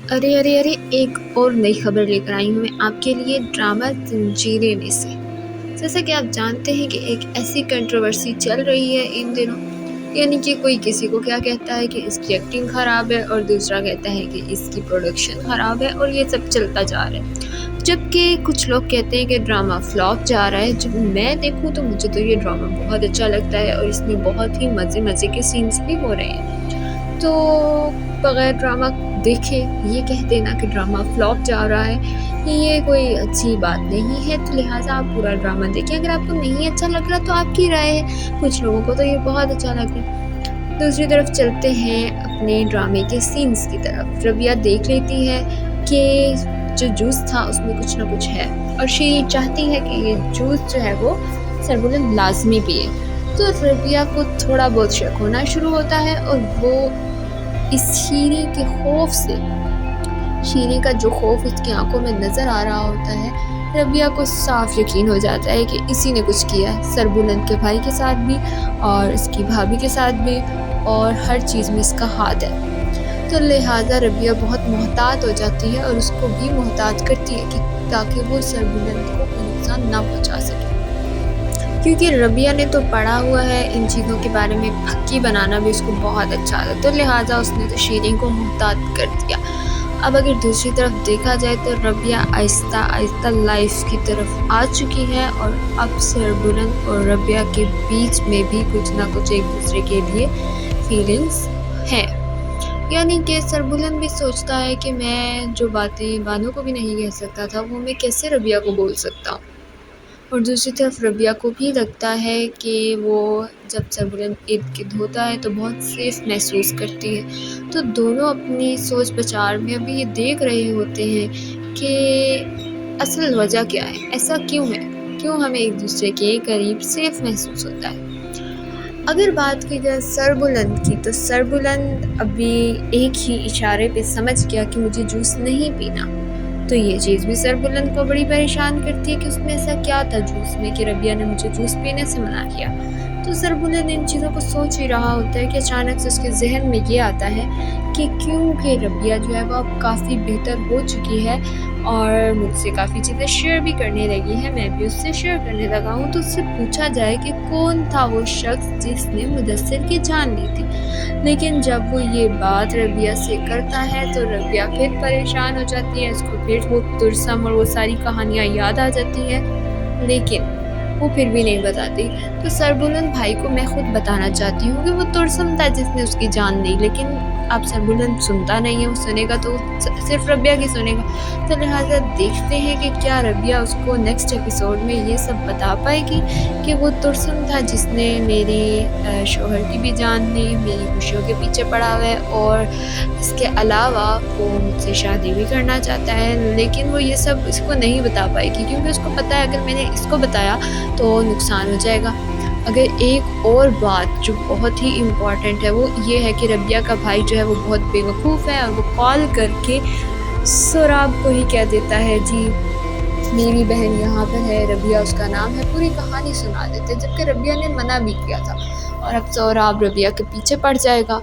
अरे अरे अरे, एक और नई खबर लेकर आई हूँ मैं आपके लिए ड्रामा जंजीरें में से। जैसा कि आप जानते हैं कि एक ऐसी कंट्रोवर्सी चल रही है इन दिनों, यानी कि कोई किसी को क्या कहता है कि इसकी एक्टिंग ख़राब है और दूसरा कहता है कि इसकी प्रोडक्शन ख़राब है, और ये सब चलता जा रहा है। जबकि कुछ लोग कहते हैं कि ड्रामा फ्लॉप जा रहा है। जब मैं देखूँ तो मुझे तो ये ड्रामा बहुत अच्छा लगता है और इसमें बहुत ही मज़े मज़े के सीन्स भी हो रहे हैं। तो बगैर ड्रामा देखे ये कह देना कि ड्रामा फ्लॉप जा रहा है, ये कोई अच्छी बात नहीं है। तो लिहाजा आप पूरा ड्रामा देखिए। अगर आपको नहीं अच्छा लग रहा तो आपकी राय है, कुछ लोगों को तो ये बहुत अच्छा लग रहा है। दूसरी तरफ चलते हैं अपने ड्रामे के सीन्स की तरफ। रबिया देख लेती है कि जो जूस था उसमें कुछ ना कुछ है, और शी चाहती है कि ये जूस जो है वो सरबुलन लाजमी पिए। तो रबिया को थोड़ा बहुत शक होना शुरू होता है, और वो इस शीरी के खौफ से, शीरी का जो खौफ उसकी आंखों में नज़र आ रहा होता है, रबिया को साफ यकीन हो जाता है कि इसी ने कुछ किया है, सरबुलंद के भाई के साथ भी और इसकी भाभी के साथ भी, और हर चीज़ में इसका हाथ है। तो लिहाजा रबिया बहुत मोहतात हो जाती है और उसको भी मोहतात करती है कि ताकि वो सरबुलंद को कोई नुकसान ना पहुँचा सके, क्योंकि रबिया ने तो पढ़ा हुआ है इन चीज़ों के बारे में। फक्की बनाना भी उसको बहुत अच्छा आता है, तो लिहाजा उसने तो शीरीन को मुहतात कर दिया। अब अगर दूसरी तरफ देखा जाए तो रबिया आहिस्ता आहिस्ता लाइफ की तरफ आ चुकी है, और अब सरबुलंद और रबिया के बीच में भी कुछ ना कुछ एक दूसरे के लिए फीलिंग्स हैं। यानी कि सरबुलंद भी सोचता है कि मैं जो बातें बानो को भी नहीं कह सकता था वो मैं कैसे रबिया को बोल सकता हूँ, और दूसरी तरफ रबिया को भी लगता है कि वो जब सरबुलंद इर्द गिर्द होता है तो बहुत सेफ महसूस करती है। तो दोनों अपनी सोच विचार में अभी ये देख रहे होते हैं कि असल वजह क्या है, ऐसा क्यों है, क्यों हमें एक दूसरे के करीब सेफ महसूस होता है। अगर बात की जाए सरबुलंद की, तो सरबुलंद अभी एक ही इशारे पे समझ गया कि मुझे जूस नहीं पीना। तो ये चीज़ भी सरबुलंद को बड़ी परेशान करती है कि उसमें ऐसा क्या था जूस में कि रबिया ने मुझे जूस पीने से मना किया। तो सरबुलंद इन चीज़ों को सोच ही रहा होता है कि अचानक से उसके जहन में ये आता है कि क्योंकि रबिया जो है वो अब काफ़ी बेहतर हो चुकी है और मुझसे काफ़ी चीज़ें शेयर भी करने लगी है, मैं भी उससे शेयर करने लगा हूँ। तो उससे पूछा जाए कि कौन था वो शख्स जिसने मुदस्सिर की जान ली थी। लेकिन जब वो ये बात रबिया से करता है तो रबिया फिर परेशान हो जाती है, उसको फिर वो तुरसम और वो सारी कहानियाँ याद आ जाती हैं, लेकिन वो फिर भी नहीं बताती। तो सरबुलंद भाई को मैं खुद बताना चाहती हूँ कि वो तुरसम था जिसने उसकी जान ली, लेकिन अब सरबुलंद सुनता नहीं है। वो सुनेगा तो सिर्फ रबिया की सुनेगा। तो लिहाजा देखते हैं कि क्या रबिया उसको नेक्स्ट एपिसोड में ये सब बता पाएगी कि वो तुरसम था जिसने मेरी शोहर की भी जान ली, मेरी खुशियों के पीछे पड़ा हुआ है, और इसके अलावा वो मुझसे शादी भी करना चाहता है। लेकिन वो ये सब इसको नहीं बता पाएगी, क्योंकि उसको पता है अगर मैंने इसको बताया तो नुकसान हो जाएगा। अगर एक और बात जो बहुत ही इम्पॉर्टेंट है वो ये है कि रबिया का भाई जो है वो बहुत बेवकूफ़ है, और वो कॉल करके सोराब को ही कह देता है जी मेरी बहन यहाँ पर है, रबिया उसका नाम है, पूरी कहानी सुना देते, जबकि रबिया ने मना भी किया था। और अब सोराब रबिया के पीछे पड़ जाएगा।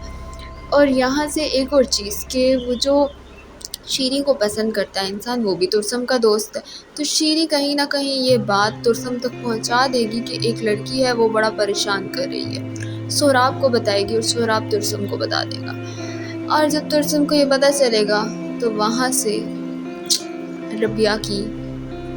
और यहाँ से एक और चीज़ कि वो जो शीरी को पसंद करता है इंसान, वो भी तुरसम का दोस्त है। तो शीरी कहीं ना कहीं ये बात तुरसम तक पहुंचा देगी कि एक लड़की है वो बड़ा परेशान कर रही है, सोराब को बताएगी और सोराब तुरसम को बता देगा। और जब तुरसम को ये पता चलेगा तो वहाँ से रबिया की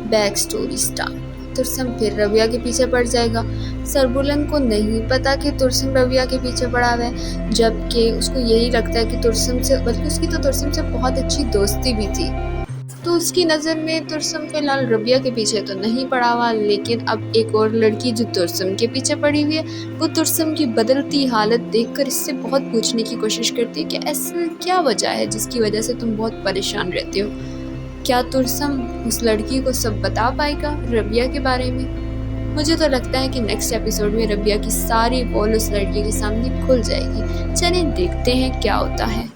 बैक स्टोरी स्टार्ट। तुरसम फिर रबिया के पीछे पड़ जाएगा। सरबुलंद को नहीं पता कि तुरसम रबिया के पीछे पड़ा हुआ है, जबकि उसको यही लगता है कि तुरसम से, बल्कि उसकी तो तुरसम से बहुत अच्छी दोस्ती भी थी। तो उसकी नज़र में तुरसम फिलहाल रबिया के पीछे तो नहीं पड़ा हुआ, लेकिन अब एक और लड़की जो तुरसम के पीछे पड़ी हुई है, वो तुरसम की बदलती हालत देखकर इससे बहुत पूछने की कोशिश करती है कि ऐसा क्या वजह है जिसकी वजह से तुम बहुत परेशान रहते हो। क्या तुरसम उस लड़की को सब बता पाएगा रबिया के बारे में? मुझे तो लगता है कि नेक्स्ट एपिसोड में रबिया की सारी पोल उस लड़की के सामने खुल जाएगी। चलिए देखते हैं क्या होता है।